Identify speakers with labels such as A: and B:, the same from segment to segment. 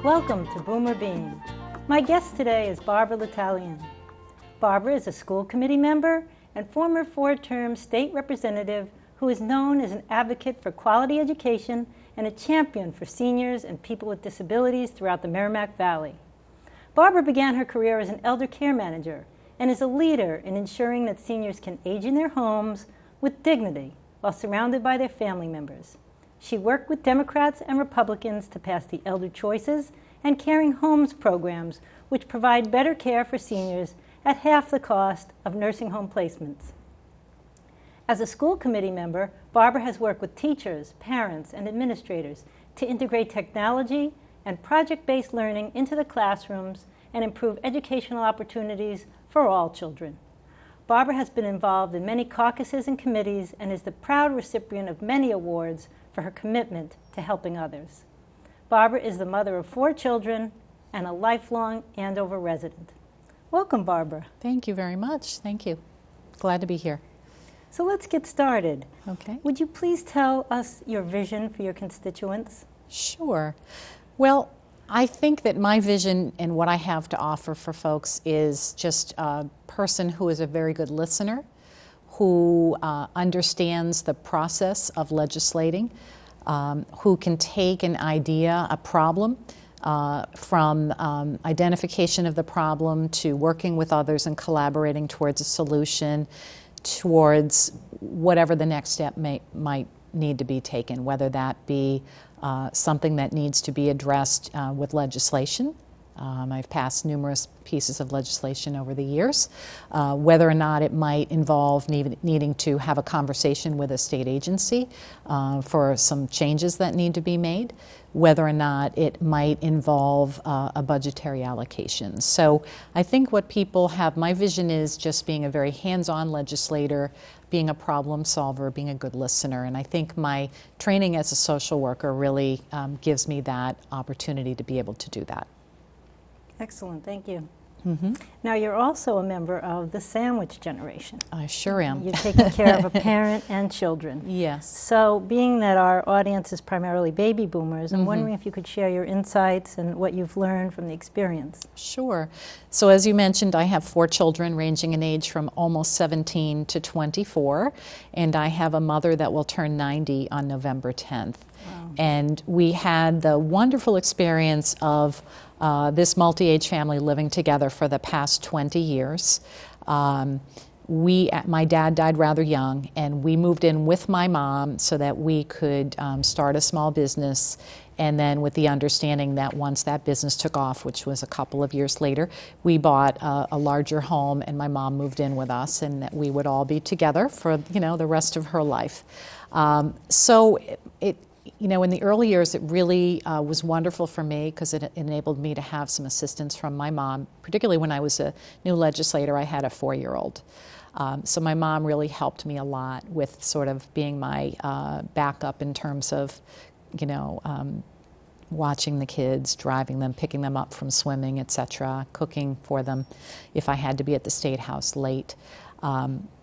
A: Welcome to Boomer Bean. My guest today is Barbara L'Italien. Barbara is a school committee member and former four-term state representative who is known as an advocate for quality education and a champion for seniors and people with disabilities throughout the Merrimack Valley. Barbara began her career as an elder care manager and is a leader in ensuring that seniors can age in their homes with dignity while surrounded by their family members. She worked with Democrats and Republicans to pass the Elder Choices and Caring Homes programs, which provide better care for seniors at half the cost of nursing home placements. As a school committee member, Barbara has worked with teachers, parents, and administrators to integrate technology and project-based learning into the classrooms and improve educational opportunities for all children. Barbara has been involved in many caucuses and committees and is the proud recipient of many awards for her commitment to helping others. Barbara is the mother of 4 children and a lifelong Andover resident. Welcome, Barbara.
B: Thank you very much. Thank you. Glad to be here.
A: So let's get started.
B: Okay.
A: Would you please tell us your vision for your constituents?
B: Sure. Well, I think that my vision and what I have to offer for folks is just a person who is a very good listener, who understands the process of legislating, who can take an idea, a problem, from identification of the problem to working with others and collaborating towards a solution, towards whatever the next step might need to be taken, whether that be something that needs to be addressed with legislation. I've passed numerous pieces of legislation over the years, whether or not it might involve needing to have a conversation with a state agency for some changes that need to be made, whether or not it might involve a budgetary allocation. So I think what people have, my vision is just being a very hands-on legislator, being a problem solver, being a good listener, and I think my training as a social worker really gives me that opportunity to be able to do that.
A: Excellent, thank you.
B: Mm-hmm.
A: Now, you're also a member of the sandwich generation.
B: I sure am.
A: You're taking care of a parent and children.
B: Yes.
A: So, being that our audience is primarily baby boomers, I'm wondering if you could share your insights and what you've learned from the experience.
B: Sure. So as you mentioned, I have 4 children ranging in age from almost 17 to 24, and I have a mother that will turn 90 on November 10th.
A: Wow.
B: And we had the wonderful experience of this multi-age family living together for the past 20 years. My dad died rather young, and we moved in with my mom so that we could start a small business, and then with the understanding that once that business took off, which was a couple of years later, we bought a larger home, and my mom moved in with us, and that we would all be together for the rest of her life. So in the early years, it really was wonderful for me because it enabled me to have some assistance from my mom. Particularly when I was a new legislator, I had a 4-year-old. So my mom really helped me a lot with sort of being my backup in terms of, watching the kids, driving them, picking them up from swimming, etc., cooking for them if I had to be at the State House late.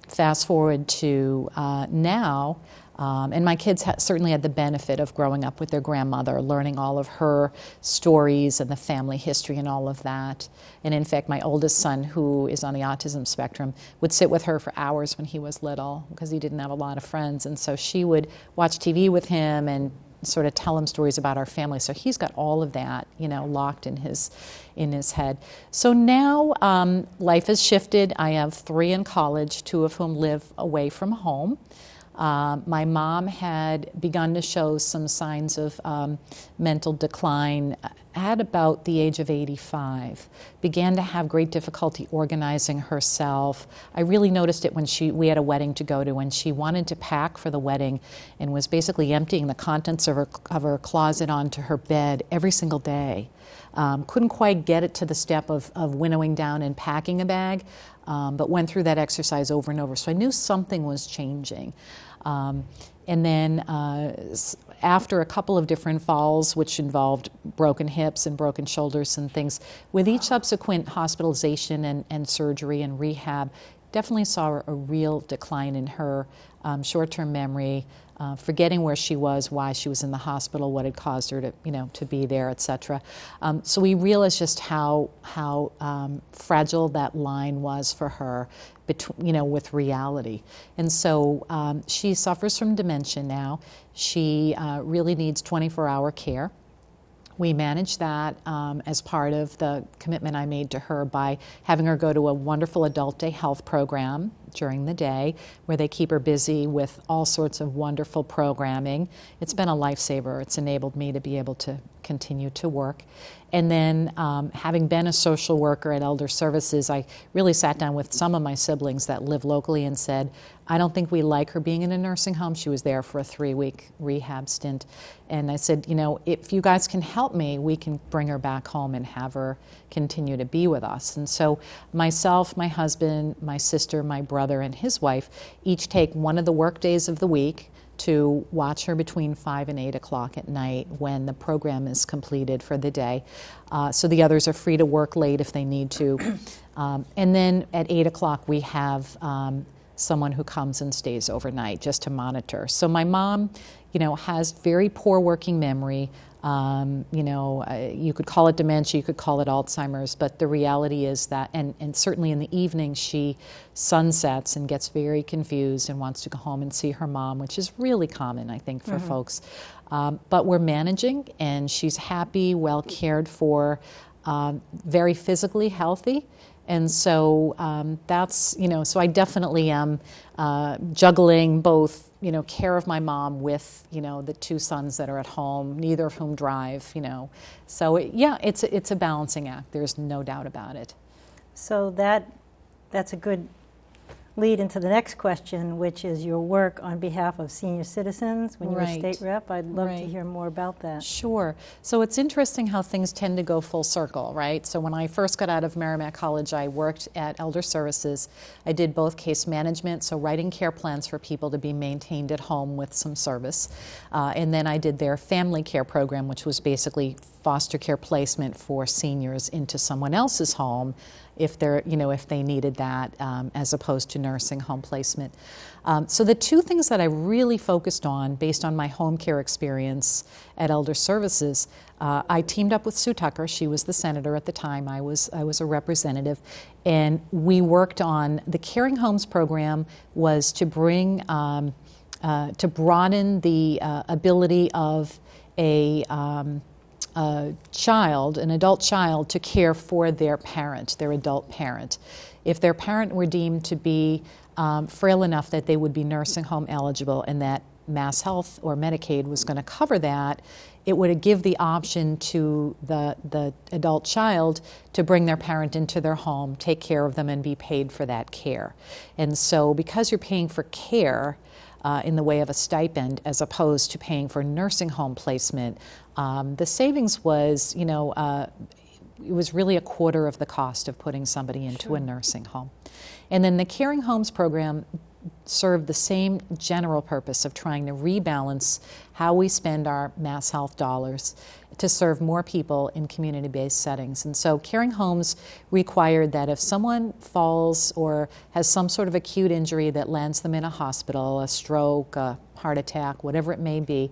B: Fast forward to now, and my kids certainly had the benefit of growing up with their grandmother, learning all of her stories and the family history and all of that. And in fact, my oldest son, who is on the autism spectrum, would sit with her for hours when he was little because he didn't have a lot of friends. And so she would watch TV with him and sort of tell him stories about our family. So he's got all of that, locked in his head. So now life has shifted. I have 3 in college, 2 of whom live away from home. My mom had begun to show some signs of mental decline at about the age of 85, began to have great difficulty organizing herself. I really noticed it when we had a wedding to go to, and she wanted to pack for the wedding and was basically emptying the contents of her closet onto her bed every single day. Couldn't quite get it to the step of winnowing down and packing a bag, but went through that exercise over and over. So I knew something was changing. And then after a couple of different falls, which involved broken hips and broken shoulders and things, with each subsequent hospitalization and surgery and rehab, definitely saw a real decline in her short-term memory, forgetting where she was, why she was in the hospital, what had caused her to, to be there, etc. So we realized just how fragile that line was for her, with reality. And so she suffers from dementia now. She really needs 24-hour care. We manage that as part of the commitment I made to her by having her go to a wonderful adult day health program during the day where they keep her busy with all sorts of wonderful programming. It's been a lifesaver. It's enabled me to be able to continue to work. And then having been a social worker at Elder Services, I really sat down with some of my siblings that live locally and said, I don't think we like her being in a nursing home. She was there for a 3-week rehab stint. And I said, if you guys can help me, we can bring her back home and have her continue to be with us. And so myself, my husband, my sister, my brother, and his wife each take one of the work days of the week to watch her between 5 and 8 o'clock at night when the program is completed for the day. So the others are free to work late if they need to. And then at 8 o'clock we have someone who comes and stays overnight just to monitor. So my mom, has very poor working memory. You could call it dementia, you could call it Alzheimer's, but the reality is that, and certainly in the evening, she sunsets and gets very confused and wants to go home and see her mom, which is really common, I think, for folks. But we're managing, and she's happy, well cared for, very physically healthy. And so that's, so I definitely am juggling both, care of my mom with, the 2 sons that are at home, neither of whom drive, So it's a balancing act. There's no doubt about it.
A: So that's a good lead into the next question, which is your work on behalf of senior citizens when you were state rep. I'd love to hear more about that.
B: Sure. So it's interesting how things tend to go full circle, right? So when I first got out of Merrimack College, I worked at Elder Services. I did both case management, so writing care plans for people to be maintained at home with some service. And then I did their family care program, which was basically foster care placement for seniors into someone else's home if they're, if they needed that, as opposed to nursing home placement. So the 2 things that I really focused on, based on my home care experience at Elder Services, I teamed up with Sue Tucker. She was the senator at the time. I was a representative, and we worked on the Caring Homes program. Was to bring to broaden the ability of a child, an adult child, to care for their parent, their adult parent. If their parent were deemed to be frail enough that they would be nursing home eligible and that Mass Health or Medicaid was going to cover that, it would give the option to the adult child to bring their parent into their home, take care of them, and be paid for that care. And so because you're paying for care in the way of a stipend as opposed to paying for nursing home placement, the savings was, it was really a quarter of the cost of putting somebody into a nursing home. And then the Caring Homes program served the same general purpose of trying to rebalance how we spend our Mass Health dollars to serve more people in community-based settings. And so Caring Homes required that if someone falls or has some sort of acute injury that lands them in a hospital, a stroke, a heart attack, whatever it may be,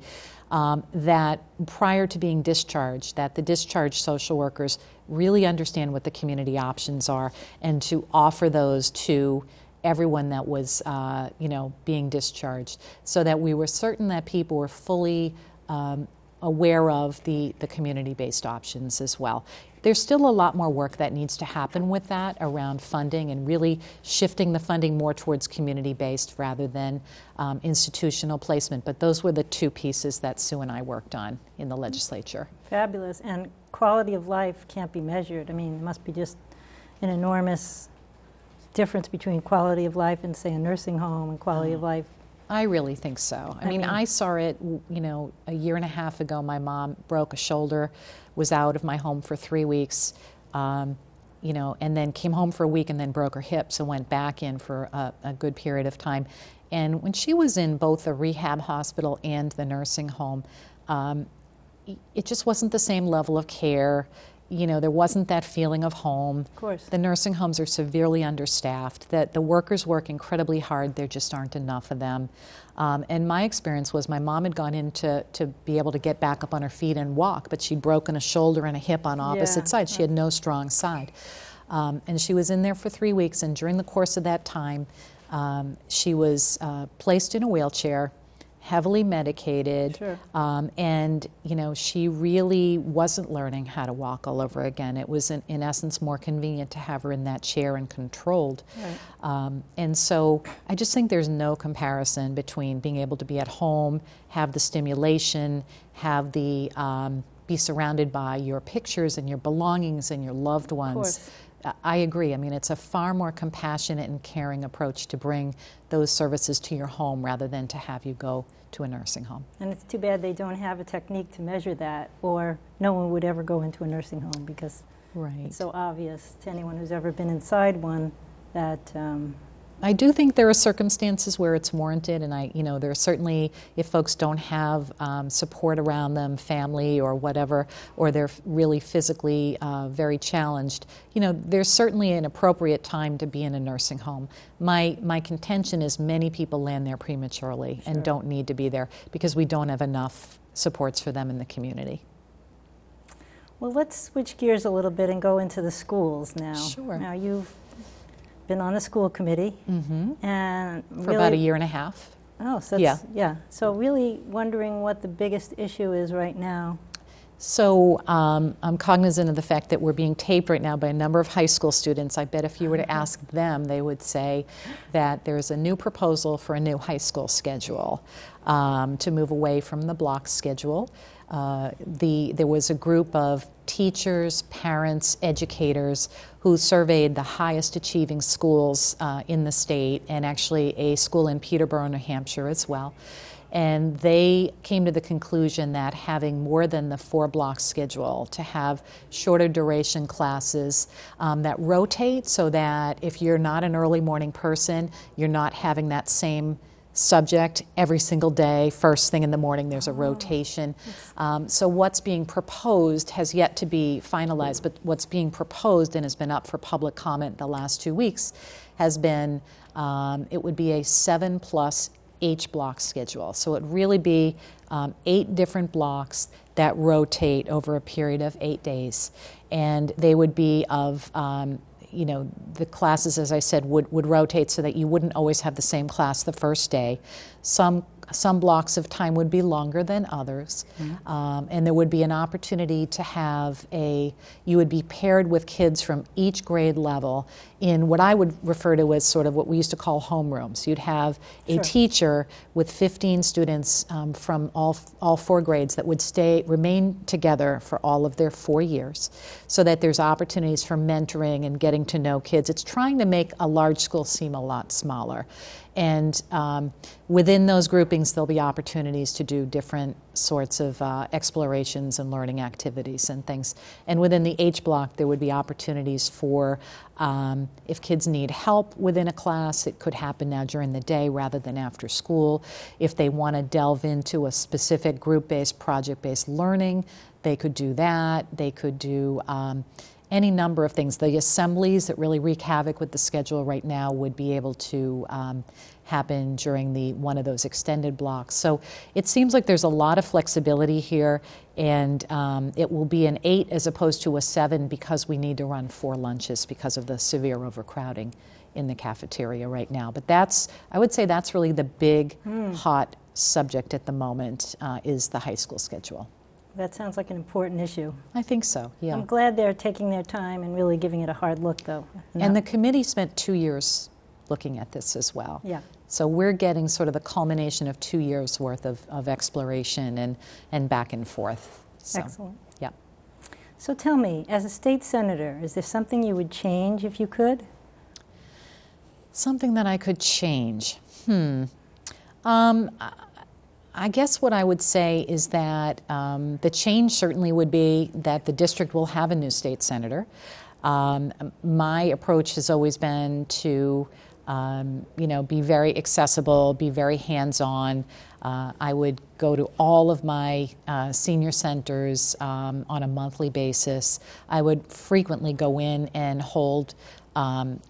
B: that prior to being discharged, that the discharged social workers really understand what the community options are and to offer those to everyone that was, being discharged, so that we were certain that people were fully aware of the community-based options as well. There's still a lot more work that needs to happen with that around funding and really shifting the funding more towards community-based rather than institutional placement. But those were the 2 pieces that Sue and I worked on in the legislature.
A: Fabulous. And quality of life can't be measured. I mean, it must be just an enormous difference between quality of life in, say, a nursing home and quality of life.
B: I really think so. I mean, I saw it, a year and a half ago. My mom broke a shoulder, was out of my home for 3 weeks, and then came home for a week and then broke her hips and went back in for a good period of time. And when she was in both the rehab hospital and the nursing home, it just wasn't the same level of care. there wasn't that feeling of home.
A: Of course.
B: The nursing homes are severely understaffed, that the workers work incredibly hard, there just aren't enough of them. And my experience was my mom had gone in to be able to get back up on her feet and walk, but she'd broken a shoulder and a hip on opposite sides. She had no strong side. And she was in there for 3 weeks, and during the course of that time, she was placed in a wheelchair, heavily medicated,
A: Sure.
B: And she really wasn't learning how to walk all over again. It was in essence more convenient to have her in that chair and controlled.
A: Right.
B: And so I just think there's no comparison between being able to be at home, have the stimulation, have the be surrounded by your pictures and your belongings and your loved ones.
A: Of course.
B: I agree. I mean, it's a far more compassionate and caring approach to bring those services to your home rather than to have you go to a nursing home.
A: And it's too bad they don't have a technique to measure that, or no one would ever go into a nursing home, because it's so obvious to anyone who's ever been inside one that
B: I do think there are circumstances where it's warranted, and there are certainly, if folks don't have support around them, family or whatever, or they're really physically very challenged, there's certainly an appropriate time to be in a nursing home. My contention is many people land there prematurely and don't need to be there because we don't have enough supports for them in the community.
A: Well, let's switch gears a little bit and go into the schools now.
B: Sure.
A: Now, you've been on the school committee, and
B: For about a year and a half.
A: Oh, so that's, yeah. So really wondering what the biggest issue is right now.
B: So I'm cognizant of the fact that we're being taped right now by a number of high school students. I bet if you were to ask them, they would say that there's a new proposal for a new high school schedule to move away from the block schedule. There was a group of teachers, parents, educators who surveyed the highest achieving schools in the state, and actually a school in Peterborough, New Hampshire as well. And they came to the conclusion that having more than the 4-block schedule, to have shorter duration classes that rotate, so that if you're not an early morning person, you're not having that same subject every single day. First thing in the morning, there's a rotation. So what's being proposed has yet to be finalized, but what's being proposed and has been up for public comment the last 2 weeks has been, it would be a 7+ H-block schedule. So it would really be 8 different blocks that rotate over a period of 8 days. And they would be of the classes, as I said, would rotate so that you wouldn't always have the same class the first day. Some blocks of time would be longer than others, and there would be an opportunity to have you would be paired with kids from each grade level in what I would refer to as sort of what we used to call homerooms. You'd have a teacher with 15 students from all 4 grades that would remain together for all of their 4 years, so that there's opportunities for mentoring and getting to know kids. It's trying to make a large school seem a lot smaller. And within those groupings, there'll be opportunities to do different sorts of explorations and learning activities and things. And within the H block, there would be opportunities for, if kids need help within a class, it could happen now during the day rather than after school. If they want to delve into a specific group-based, project-based learning, they could do that. They could do any number of things. The assemblies that really wreak havoc with the schedule right now would be able to happen during one of those extended blocks. So it seems like there's a lot of flexibility here, and it will be an 8 as opposed to a 7 because we need to run 4 lunches because of the severe overcrowding in the cafeteria right now. But I would say that's really the big hot subject at the moment, is the high school schedule.
A: That sounds like an important issue.
B: I think so, yeah.
A: I'm glad they're taking their time and really giving it a hard look, though.
B: And the committee spent 2 years looking at this as well.
A: Yeah.
B: So we're getting sort of the culmination of 2 years' worth of exploration and back and forth. So,
A: excellent.
B: Yeah.
A: So tell me, as a state senator, is there something you would change if you could?
B: Something that I could change? I guess what I would say is that the change certainly would be that the district will have a new state senator. My approach has always been to be very accessible, be very hands-on. I would go to all of my senior centers on a monthly basis. I would frequently go in and hold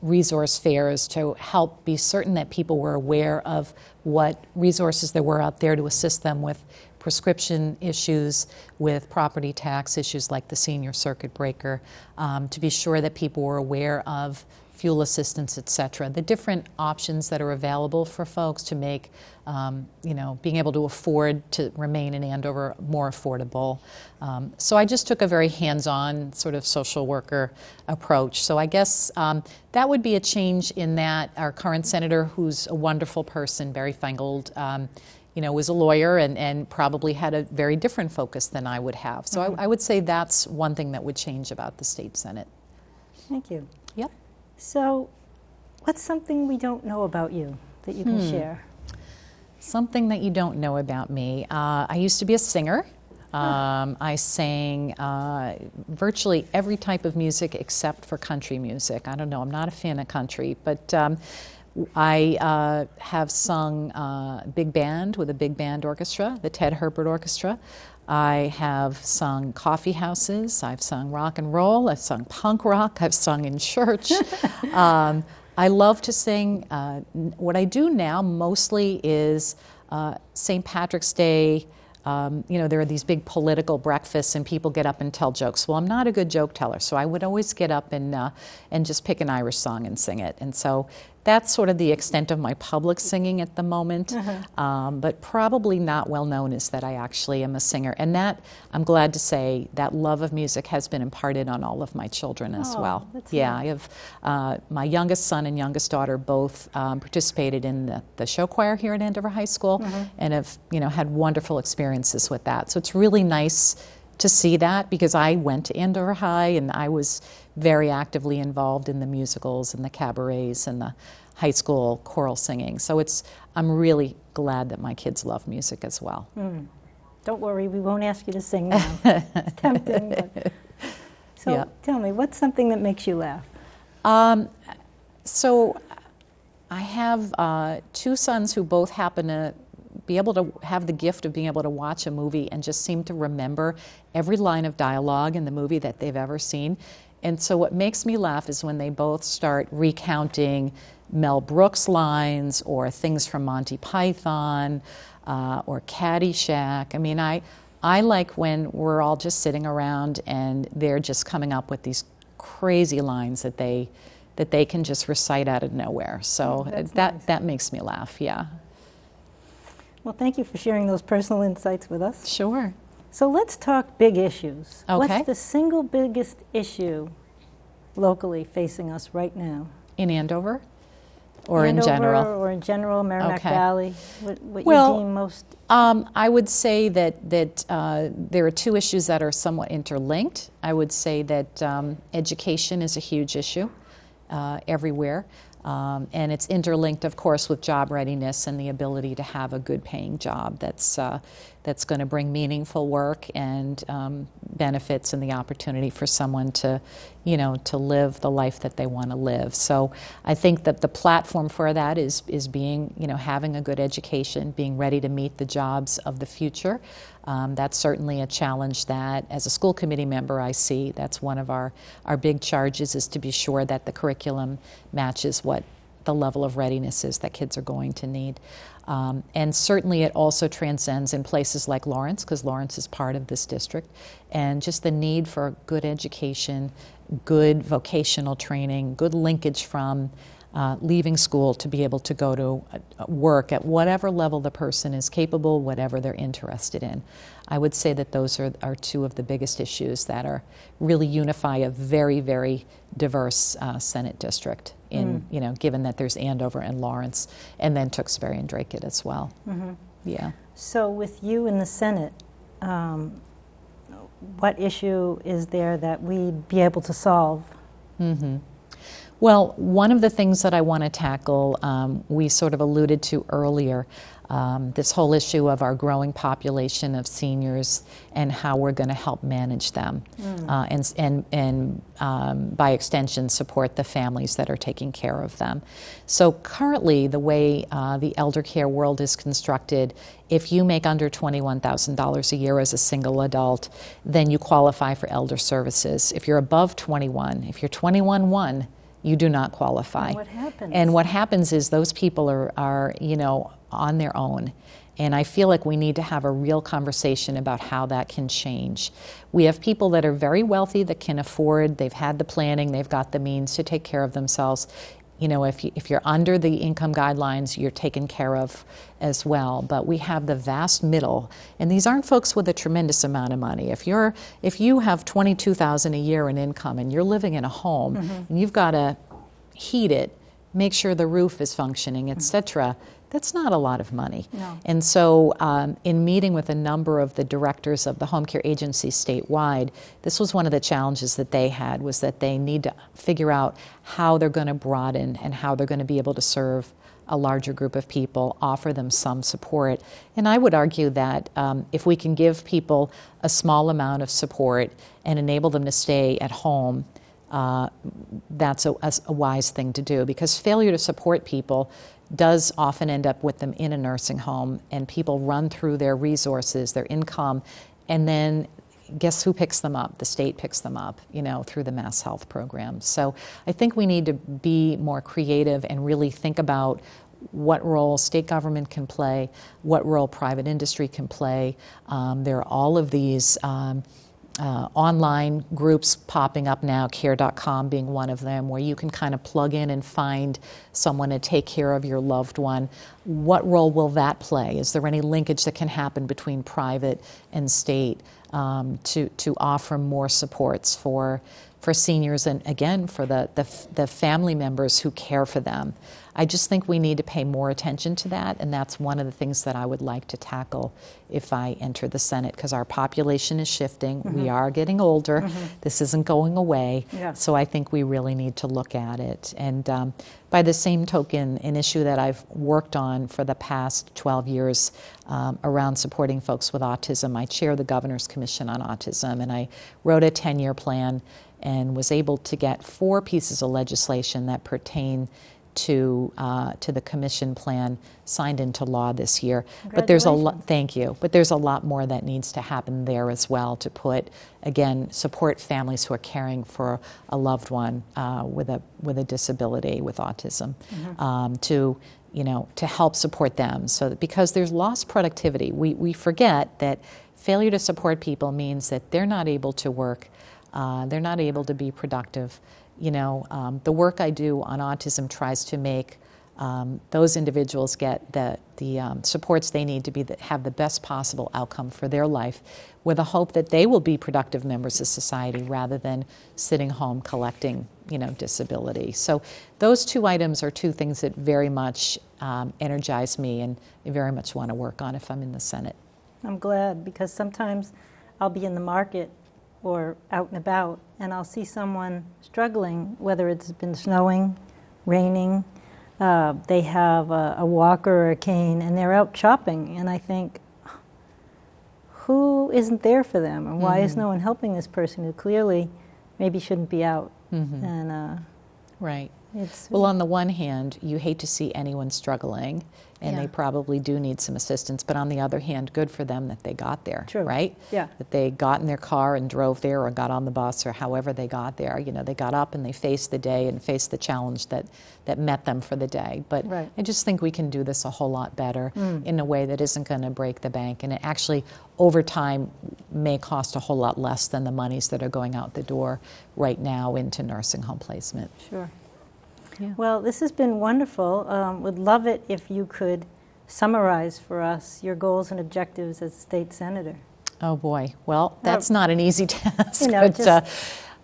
B: resource fairs to help be certain that people were aware of what resources there were out there to assist them with prescription issues, with property tax issues like the senior circuit breaker, to be sure that people were aware of fuel assistance, et cetera, the different options that are available for folks to make, being able to afford to remain in Andover more affordable. So I just took a very hands-on sort of social worker approach. So I guess that would be a change in that our current senator, who's a wonderful person, Barry Feingold, was a lawyer and probably had a very different focus than I would have. So I would say that's one thing that would change about the state Senate.
A: Thank you.
B: Yep.
A: So what's something we don't know about you that you can share?
B: Something that you don't know about me. I used to be a singer. I sang virtually every type of music except for country music. I don't know, I'm not a fan of country, but I have sung big band with a big band orchestra, the Ted Herbert Orchestra. I have sung coffee houses, I've sung rock and roll, I've sung punk rock, I've sung in church. I love to sing. What I do now mostly is St. Patrick's Day. There are these big political breakfasts and people get up and tell jokes. Well, I'm not a good joke teller, so I would always get up and just pick an Irish song and sing it. And so that's sort of the extent of my public singing at the moment, but probably not well known is that I actually am a singer. And that, I'm glad to say, that love of music has been imparted on all of my children as well. Yeah, nice. I have my youngest son and youngest daughter both participated in the show choir here at Andover High School and have had wonderful experiences with that. So it's really nice to see that, because I went to Andover High and I was very actively involved in the musicals and the cabarets and the high school choral singing. So I'm really glad that my kids love music as well.
A: Don't worry, we won't ask you to sing now. It's tempting. But... So tell me, what's something that makes you laugh?
B: So I have two sons who both happen to be able to have the gift of being able to watch a movie and just seem to remember every line of dialogue in the movie that they've ever seen. And so what makes me laugh is when they both start recounting Mel Brooks lines or things from Monty Python or Caddyshack. I mean, I like when we're all just sitting around and they're just coming up with these crazy lines that they can just recite out of nowhere. So that makes me laugh, yeah.
A: Well, thank you for sharing those personal insights with us.
B: Sure.
A: So let's talk big issues.
B: Okay.
A: What's the single biggest issue locally facing us right now?
B: In Andover? Or
A: Andover,
B: in general?
A: Or in general, Merrimack Valley? What
B: well,
A: you deem most?
B: I would say that there are two issues that are somewhat interlinked. I would say that education is a huge issue everywhere. And it's interlinked, of course, with job readiness and the ability to have a good paying job that's going to bring meaningful work and benefits and the opportunity for someone to live the life that they want to live. So I think that the platform for that is being, having a good education, being ready to meet the jobs of the future. That's certainly a challenge that, as a school committee member, I see. That's one of our big charges, is to be sure that the curriculum matches what the level of readiness is that kids are going to need. And certainly it also transcends in places like Lawrence, because Lawrence is part of this district, and just the need for good education, good vocational training, good linkage from leaving school to be able to go to work at whatever level the person is capable, whatever they're interested in. I would say that those are two of the biggest issues that are really unify a very, very diverse Senate district in, given that there's Andover and Lawrence, and then Tewksbury and Dracut as well. Yeah. So
A: with you in the Senate, what issue is there that we'd be able to solve?
B: Well, one of the things that I want to tackle, we sort of alluded to earlier, this whole issue of our growing population of seniors and how we're going to help manage them, and by extension support the families that are taking care of them. So currently, the way the elder care world is constructed, if you make under $21,000 a year as a single adult, then you qualify for elder services. If you're above 21, if you're 21-1, you do not qualify.
A: And what happens?
B: And what happens is those people are on their own. And I feel like we need to have a real conversation about how that can change. We have people that are very wealthy that can afford, they've had the planning, they've got the means to take care of themselves. If you're under the income guidelines, you're taken care of as well. But we have the vast middle, and these aren't folks with a tremendous amount of money. If you have $22,000 a year in income and you're living in a home and you've got to heat it, make sure the roof is functioning, etc., that's not a lot of money.
A: No.
B: And so in meeting with a number of the directors of the home care agencies statewide, this was one of the challenges that they had, was that they need to figure out how they're going to broaden and how they're going to be able to serve a larger group of people, offer them some support. And I would argue that if we can give people a small amount of support and enable them to stay at home, that's a wise thing to do, because failure to support people does often end up with them in a nursing home, and people run through their resources, their income, and then guess who picks them up? The state picks them up, through the mass health program. So I think we need to be more creative and really think about what role state government can play, what role private industry can play. There are all of these online groups popping up now, care.com being one of them, where you can kind of plug in and find someone to take care of your loved one. What role will that play? Is there any linkage that can happen between private and state to offer more supports for seniors, and again for the family members who care for them? I just think we need to pay more attention to that, and that's one of the things that I would like to tackle if I enter the Senate, because our population is shifting. We are getting older. This isn't going away.
A: Yeah.
B: So I think we really need to look at it. And by the same token, an issue that I've worked on for the past 12 years around supporting folks with autism, I chair the Governor's Commission on Autism, and I wrote a 10-year plan and was able to get 4 pieces of legislation that pertain to the commission plan signed into law this year. But there's a lot. Thank you. But there's a lot more that needs to happen there as well to support families who are caring for a loved one with a disability, with autism, to help support them. So that, because there's lost productivity, we forget that failure to support people means that they're not able to work, they're not able to be productive. The work I do on autism tries to make those individuals get the supports they need to have the best possible outcome for their life, with a hope that they will be productive members of society rather than sitting home collecting, disability. So those 2 items are 2 things that very much energize me, and I very much want to work on if I'm in the Senate.
A: I'm glad, because sometimes I'll be in the market or out and about, and I'll see someone struggling, whether it's been snowing, raining, they have a walker or a cane, and they're out shopping, and I think, who isn't there for them? Or why is no one helping this person who clearly maybe shouldn't be out? And
B: right. Well, on the one hand, you hate to see anyone struggling, and they probably do need some assistance. But on the other hand, good for them that they got there, right?
A: Yeah.
B: That they got in their car and drove there, or got on the bus, or however they got there. They got up and they faced the day and faced the challenge that met them for the day. But I just think we can do this a whole lot better in a way that isn't going to break the bank, and it actually, over time, may cost a whole lot less than the monies that are going out the door right now into nursing home placement.
A: Sure.
B: Yeah.
A: Well, this has been wonderful. Would love it if you could summarize for us your goals and objectives as a state senator.
B: Oh boy, well, that's not an easy task.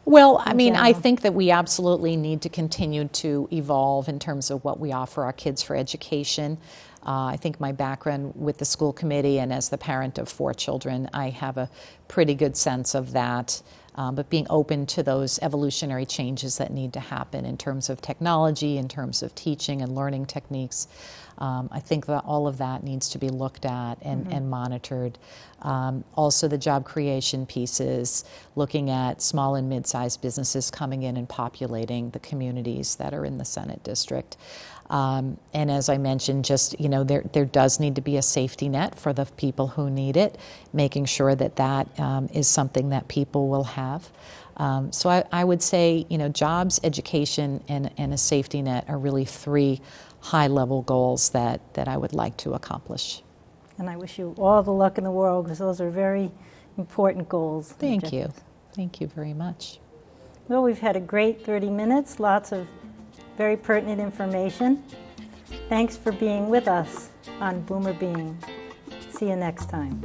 A: Well,
B: I think that we absolutely need to continue to evolve in terms of what we offer our kids for education. I think my background with the school committee and as the parent of 4 children, I have a pretty good sense of that. but being open to those evolutionary changes that need to happen in terms of technology, in terms of teaching and learning techniques. I think that all of that needs to be looked at and monitored. Also the job creation pieces, looking at small and mid-sized businesses coming in and populating the communities that are in the Senate district. And as I mentioned, just, there does need to be a safety net for the people who need it, making sure that that is something that people will have. So I would say, jobs, education, and a safety net are really three high-level goals that I would like to accomplish.
A: And I wish you all the luck in the world, because those are very important goals.
B: Thank you. Thank you very much.
A: Well, we've had a great 30 minutes, lots of very pertinent information. Thanks for being with us on Boomer Being. See you next time.